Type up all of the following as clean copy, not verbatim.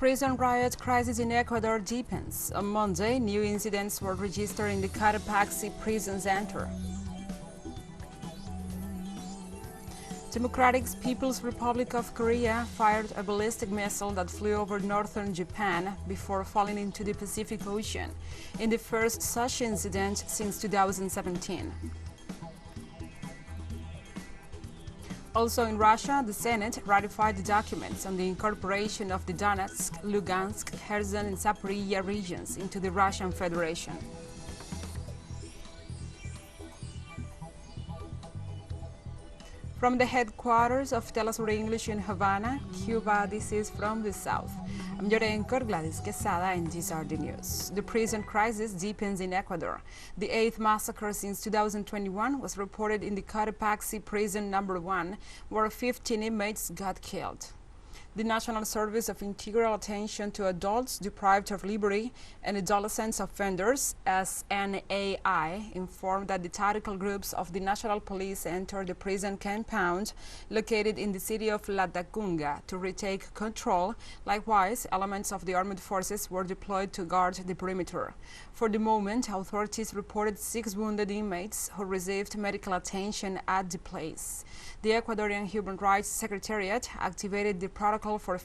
Prison riot crisis in Ecuador deepens. On Monday, new incidents were registered in the Cotopaxi prison center. Democratic People's Republic of Korea fired a ballistic missile that flew over northern Japan before falling into the Pacific Ocean, in the first such incident since 2017. Also in Russia, the Senate ratified the documents on the incorporation of the Donetsk, Lugansk, Kherson and Zaporizhia regions into the Russian Federation. From the headquarters of teleSUR English in Havana, Cuba, this is From the South. I'm your anchor, Gladys Quesada, and these are the news. The prison crisis deepens in Ecuador. The 8th massacre since 2021 was reported in the Cotopaxi prison number 1, where 15 inmates got killed. The National Service of Integral Attention to Adults Deprived of Liberty and Adolescent Offenders, SNAI, informed that the tactical groups of the National Police entered the prison compound located in the city of La Tacunga to retake control. Likewise, elements of the armed forces were deployed to guard the perimeter. For the moment, authorities reported 6 wounded inmates who received medical attention at the place. The Ecuadorian Human Rights Secretariat activated the protocol for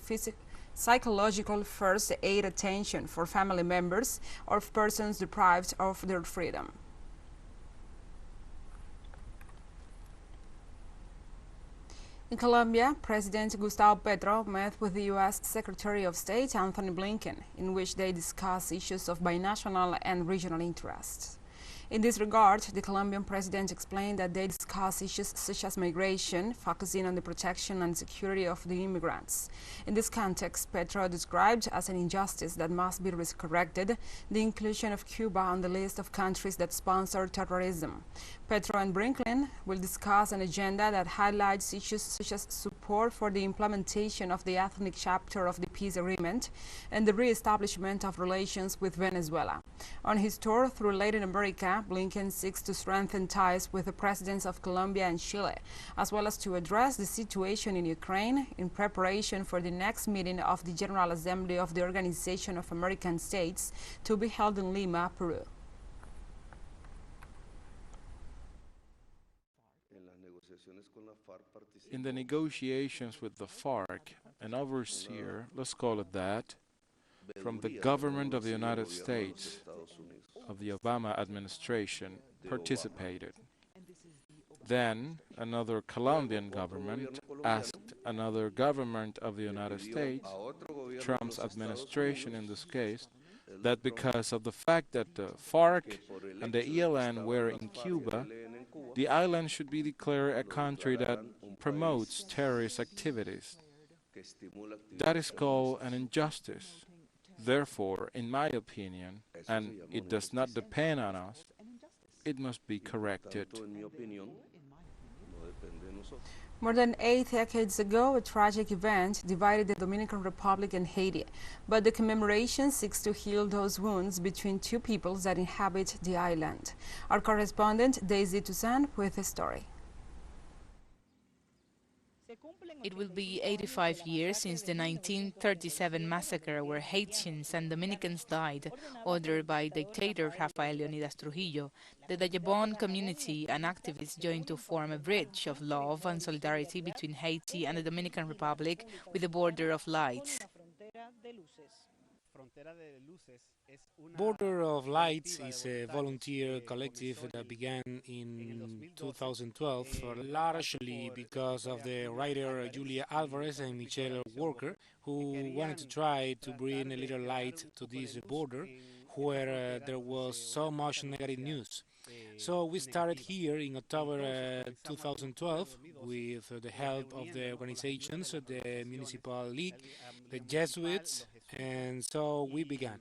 psychological first aid attention for family members of persons deprived of their freedom. In Colombia, President Gustavo Petro met with the U.S. Secretary of State Anthony Blinken, in which they discussed issues of binational and regional interest. In this regard, the Colombian president explained that they discuss issues such as migration, focusing on the protection and security of the immigrants. In this context, Petro described as an injustice that must be corrected the inclusion of Cuba on the list of countries that sponsor terrorism. Petro and Blinken will discuss an agenda that highlights issues such as support for the implementation of the ethnic chapter of the peace agreement and the re-establishment of relations with Venezuela. On his tour through Latin America, Blinken seeks to strengthen ties with the presidents of Colombia and Chile, as well as to address the situation in Ukraine in preparation for the next meeting of the General Assembly of the Organization of American States to be held in Lima, Peru. In the negotiations with the FARC, an overseer, let's call it that, from the government of the United States, of the Obama administration, participated. Then another Colombian government asked another government of the United States, Trump's administration in this case, that because of the fact that the FARC and the ELN were in Cuba, the island should be declared a country that promotes terrorist activities. That is called an injustice. Therefore, in my opinion, and it does not depend on us, it must be corrected. More than 8 decades ago, a tragic event divided the Dominican Republic and Haiti, but the commemoration seeks to heal those wounds between two peoples that inhabit the island. Our correspondent, Daisy Toussaint, with the story. It will be 85 years since the 1937 massacre where Haitians and Dominicans died, ordered by dictator Rafael Leonidas Trujillo. The Dajabon community and activists joined to form a bridge of love and solidarity between Haiti and the Dominican Republic with a border of lights. Border of Lights is a volunteer collective that began in 2012, largely because of the writer Julia Alvarez and Michelle Walker, who wanted to try to bring a little light to this border where there was so much negative news. So we started here in October 2012 with the help of the organizations, the Municipal League, the Jesuits, and so we began.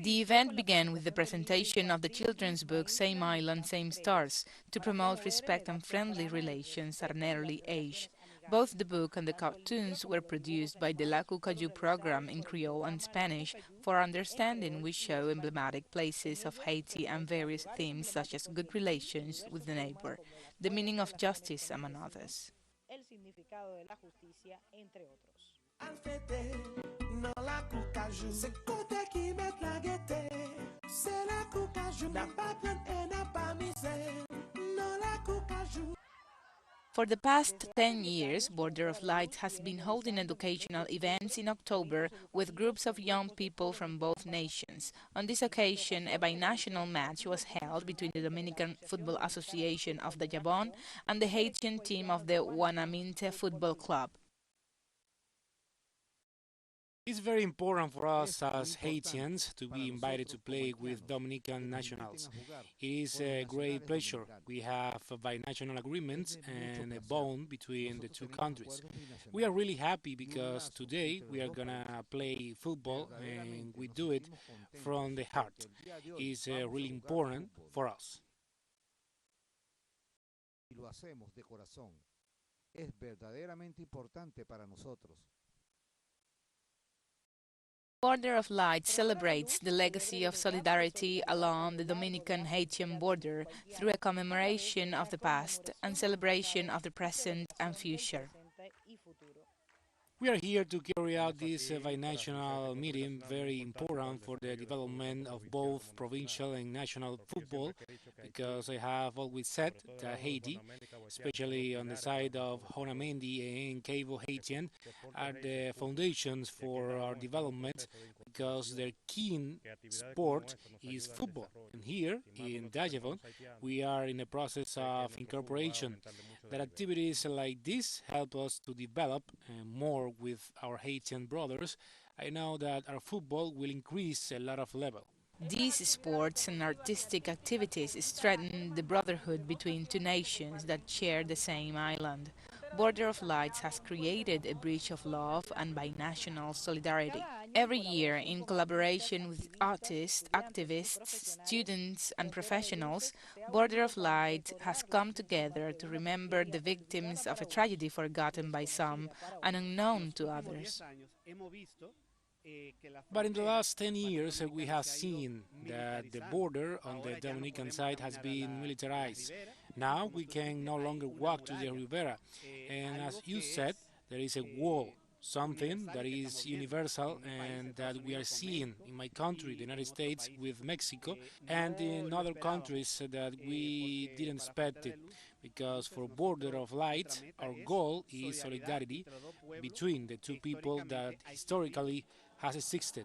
The event began with the presentation of the children's book Same Island, Same Stars to promote respect and friendly relations at an early age. Both the book and the cartoons were produced by the La Cucayú program in Creole and Spanish. For understanding, we show emblematic places of Haiti and various themes such as good relations with the neighbor, the meaning of justice, among others. For the past 10 years, Border of Light has been holding educational events in October with groups of young people from both nations. On this occasion, a binational match was held between the Dominican Football Association of the Gabon and the Haitian team of the Wanaminte Football Club. It's very important for us as Haitians to be invited to play with Dominican nationals. It is a great pleasure. We have binational agreements and a bond between the two countries. We are really happy because today we are gonna play football and we do it from the heart. It's really important for us. Y lo hacemos de corazón. Es verdaderamente importante para nosotros. Border of Light celebrates the legacy of solidarity along the Dominican-Haitian border through a commemoration of the past and celebration of the present and future. We are here to carry out this binational meeting, very important for the development of both provincial and national football, because I have always said that Haiti, especially on the side of Honamendi and Cabo Haitian, are the foundations for our development, because their key sport is football. And here in Dajabon, we are in the process of incorporation. That activities like this help us to develop more with our Haitian brothers. I know that our football will increase a lot of level. These sports and artistic activities strengthen the brotherhood between two nations that share the same island. Border of Lights has created a bridge of love and binational solidarity. Every year, in collaboration with artists, activists, students and professionals, Border of Light has come together to remember the victims of a tragedy forgotten by some and unknown to others. But in the last 10 years, we have seen that the border on the Dominican side has been militarized. Now we can no longer walk to the Rivera. And as you said, there is a wall, something that is universal and that we are seeing in my country, the United States, with Mexico, and in other countries that we didn't expect it. Because for Border of Light, our goal is solidarity between the two people that historically has existed.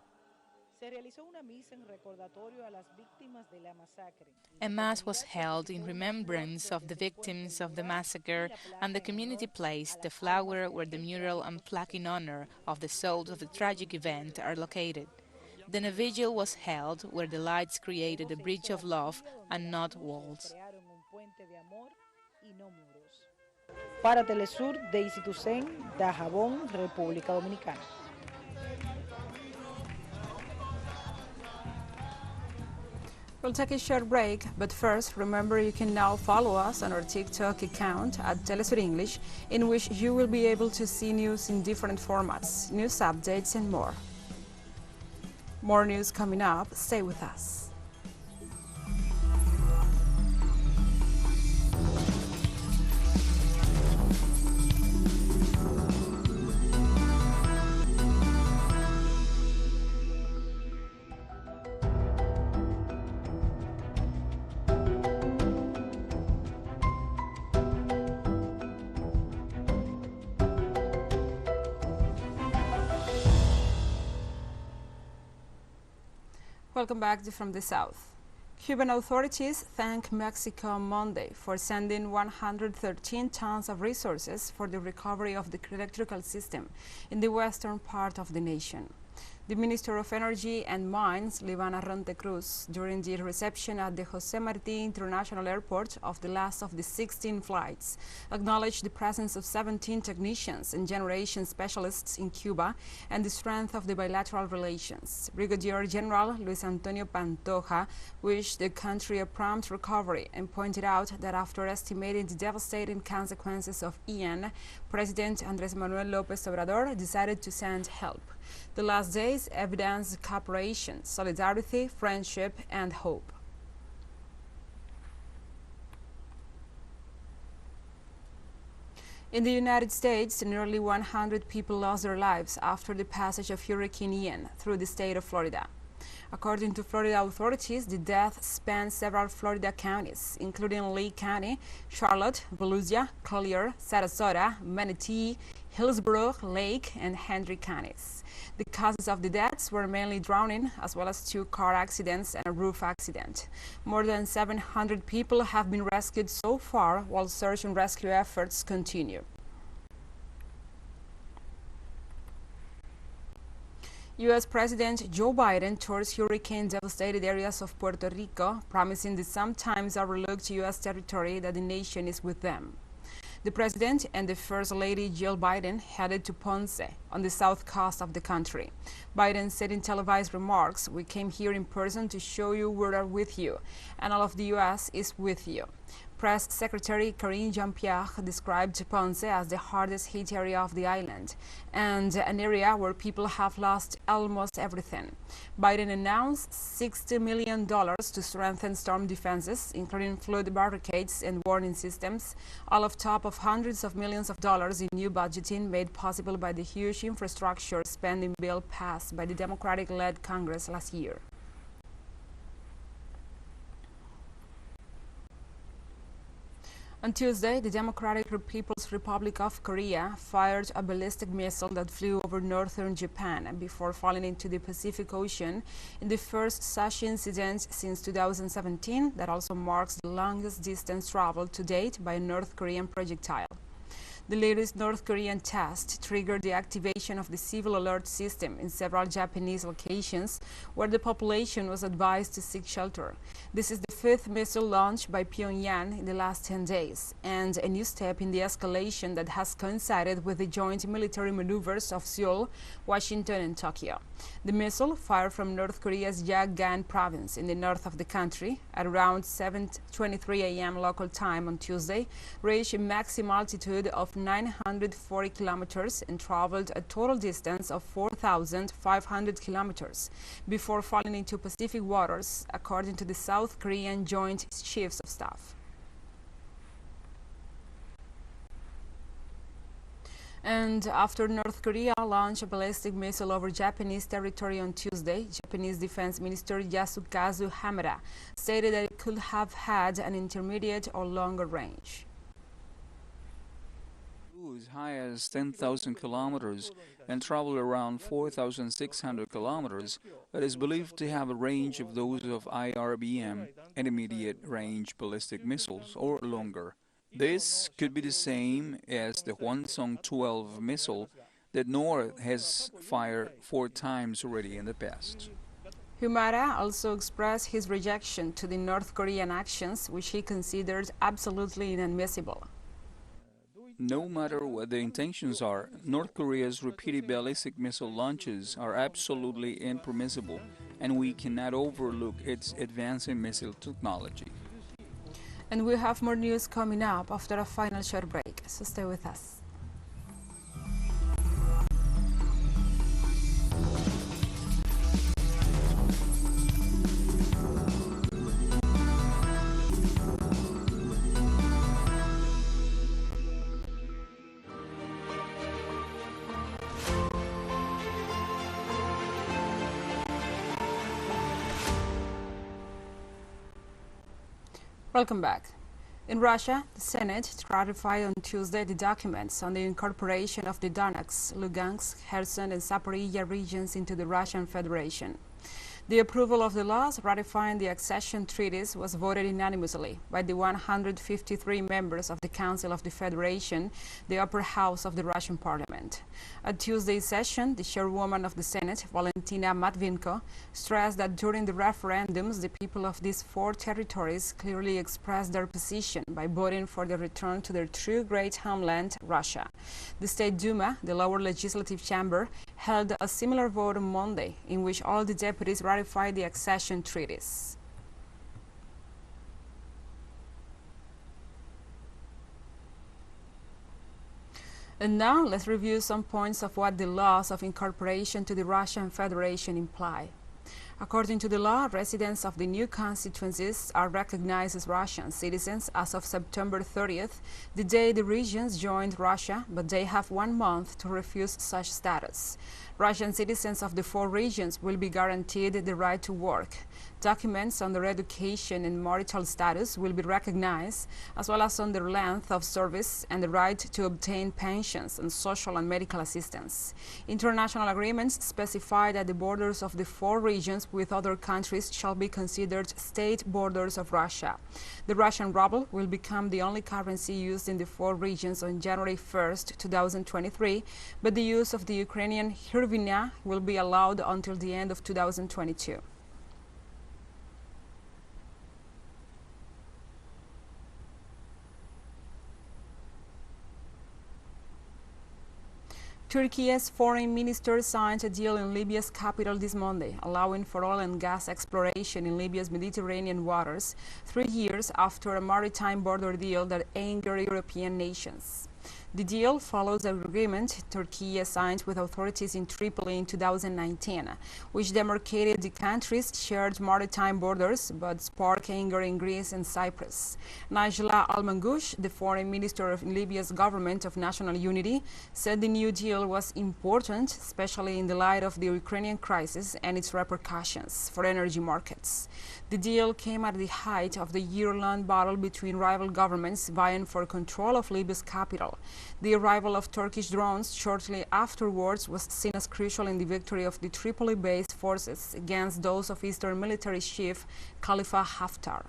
A mass was held in remembrance of the victims of the massacre, and the community placed the flower where the mural and plaque in honor of the souls of the tragic event are located. Then a vigil was held where the lights created a bridge of love and not walls. Para teleSUR, Daisy Toussaint, Dajabón, República Dominicana. We'll take a short break, but first, remember you can now follow us on our TikTok account at teleSUR English, in which you will be able to see news in different formats, news updates and more. More news coming up. Stay with us. Welcome back from the south. Cuban authorities thank Mexico on Monday for sending 113 tons of resources for the recovery of the electrical system in the western part of the nation. The Minister of Energy and Mines, Livana Rontecruz, during the reception at the José Martí International Airport of the last of the 16 flights, acknowledged the presence of 17 technicians and generation specialists in Cuba and the strength of the bilateral relations. Brigadier General Luis Antonio Pantoja wished the country a prompt recovery and pointed out that after estimating the devastating consequences of Ian, President Andrés Manuel López Obrador decided to send help. The last days evidenced cooperation, solidarity, friendship, and hope. In the United States, nearly 100 people lost their lives after the passage of Hurricane Ian through the state of Florida. According to Florida authorities, the death spanned several Florida counties, including Lee County, Charlotte, Volusia, Collier, Sarasota, Manatee, Hillsborough, Lake, and Hendry counties. The causes of the deaths were mainly drowning, as well as 2 car accidents and a roof accident. More than 700 people have been rescued so far, while search and rescue efforts continue. U.S. President Joe Biden tours hurricane-devastated areas of Puerto Rico, promising the sometimes overlooked U.S. territory that the nation is with them. The President and the First Lady Jill Biden headed to Ponce, on the south coast of the country. Biden said in televised remarks, "We came here in person to show you we are with you, and all of the U.S. is with you." Press Secretary Karine Jean-Pierre described Ponce as the hardest hit area of the island and an area where people have lost almost everything. Biden announced $60 million to strengthen storm defenses, including flood barricades and warning systems, all on top of hundreds of millions of dollars in new budgeting made possible by the huge infrastructure spending bill passed by the Democratic-led Congress last year. On Tuesday, the Democratic People's Republic of Korea fired a ballistic missile that flew over northern Japan before falling into the Pacific Ocean in the first such incident since 2017 that also marks the longest distance traveled to date by a North Korean projectile. The latest North Korean test triggered the activation of the civil alert system in several Japanese locations where the population was advised to seek shelter. This is the 5th missile launched by Pyongyang in the last 10 days, and a new step in the escalation that has coincided with the joint military maneuvers of Seoul, Washington, and Tokyo. The missile, fired from North Korea's Yaggan province in the north of the country at around 7:23 a.m. local time on Tuesday, reached a maximum altitude of 940 kilometers and traveled a total distance of 4,500 kilometers before falling into Pacific waters, according to the South Korean Joint Chiefs of Staff. And after North Korea launched a ballistic missile over Japanese territory on Tuesday, Japanese Defense Minister Yasukazu Hamada stated that it could have had an intermediate or longer range. As high as 10,000 kilometers and travel around 4,600 kilometers, it is believed to have a range of those of IRBM, intermediate range ballistic missiles, or longer. This could be the same as the Hwasong-12 missile that North has fired 4 times already in the past. Hamada also expressed his rejection to the North Korean actions, which he considered absolutely inadmissible. No matter what the intentions are, North Korea's repeated ballistic missile launches are absolutely impermissible, and we cannot overlook its advancing missile technology. And we have more news coming up after a final short break, so stay with us. Welcome back. In Russia, the Senate ratified on Tuesday the documents on the incorporation of the Donetsk, Lugansk, Kherson, and Zaporizhia regions into the Russian Federation. The approval of the laws ratifying the accession treaties was voted unanimously by the 153 members of the Council of the Federation, the upper house of the Russian parliament. At Tuesday's session, the chairwoman of the Senate, Valentina Matvinko, stressed that during the referendums, the people of these 4 territories clearly expressed their position by voting for the return to their true great homeland, Russia. The State Duma, the lower legislative chamber, held a similar vote on Monday, in which all the deputies ratified the accession treaties. And now let's review some points of what the laws of incorporation to the Russian Federation imply. According to the law, residents of the new constituencies are recognized as Russian citizens as of September 30th, the day the regions joined Russia, but they have 1 month to refuse such status. Russian citizens of the 4 regions will be guaranteed the right to work. Documents on their education and marital status will be recognized, as well as on their length of service and the right to obtain pensions and social and medical assistance. International agreements specify that the borders of the 4 regions with other countries shall be considered state borders of Russia. The Russian ruble will become the only currency used in the 4 regions on January 1st, 2023, but the use of the Ukrainian hryvnia will be allowed until the end of 2022. Turkey's foreign minister signed a deal in Libya's capital this Monday, allowing for oil and gas exploration in Libya's Mediterranean waters 3 years after a maritime border deal that angered European nations. The deal follows an agreement Turkey signed with authorities in Tripoli in 2019, which demarcated the countries' shared maritime borders but sparked anger in Greece and Cyprus. Najla Al-Mangush, the foreign minister of Libya's government of national unity, said the new deal was important, especially in the light of the Ukrainian crisis and its repercussions for energy markets. The deal came at the height of the year-long battle between rival governments vying for control of Libya's capital. The arrival of Turkish drones shortly afterwards was seen as crucial in the victory of the Tripoli-based forces against those of Eastern military chief Khalifa Haftar.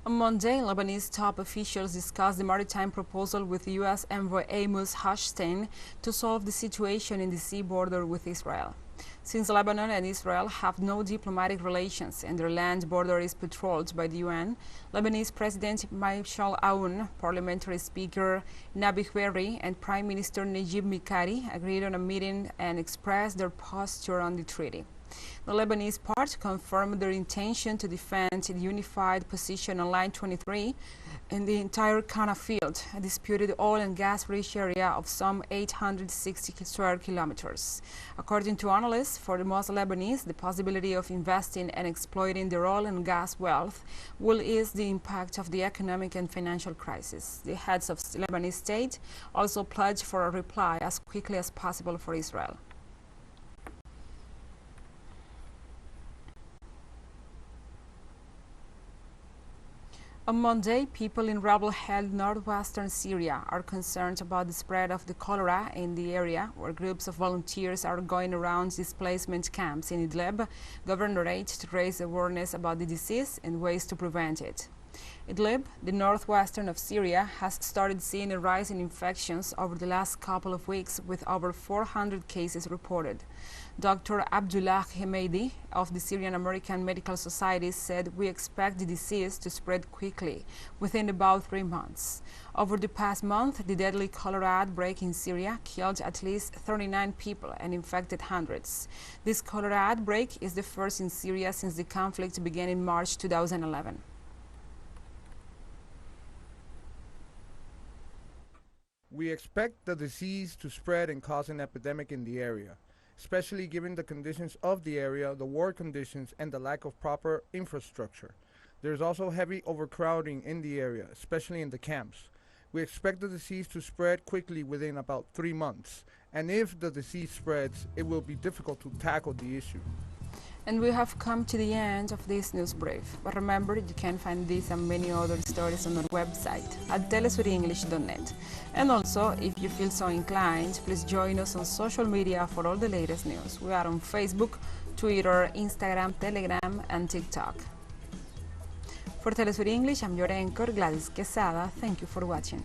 On Monday, Lebanese top officials discussed the maritime proposal with U.S. envoy Amos Hochstein to solve the situation in the sea border with Israel. Since Lebanon and Israel have no diplomatic relations and their land border is patrolled by the UN, Lebanese President Michel Aoun, Parliamentary Speaker Nabih Berri, and Prime Minister Najib Mikati agreed on a meeting and expressed their posture on the treaty. The Lebanese part confirmed their intention to defend the unified position on Line 23 in the entire Kana field, a disputed oil and gas-rich area of some 860 square kilometers. According to analysts, for the most Lebanese, the possibility of investing and exploiting their oil and gas wealth will ease the impact of the economic and financial crisis. The heads of the Lebanese state also pledged for a reply as quickly as possible for Israel. On Monday, people in rebel-held northwestern Syria are concerned about the spread of the cholera in the area, where groups of volunteers are going around displacement camps in Idlib governorate to raise awareness about the disease and ways to prevent it. Idlib, the northwestern of Syria, has started seeing a rise in infections over the last couple of weeks, with over 400 cases reported. Dr. Abdullah Hemedi of the Syrian American Medical Society said, "We expect the disease to spread quickly, within about 3 months." Over the past month, the deadly cholera outbreak in Syria killed at least 39 people and infected hundreds. This cholera outbreak is the first in Syria since the conflict began in March 2011. We expect the disease to spread and cause an epidemic in the area, especially given the conditions of the area, the war conditions, and the lack of proper infrastructure. There is also heavy overcrowding in the area, especially in the camps. We expect the disease to spread quickly within about 3 months, and if the disease spreads, it will be difficult to tackle the issue. And we have come to the end of this news brief. But remember, you can find this and many other stories on our website at telesurenglish.net. And also, if you feel so inclined, please join us on social media for all the latest news. We are on Facebook, Twitter, Instagram, Telegram, and TikTok. For TeleSUR English, I'm your anchor, Gladys Quesada. Thank you for watching.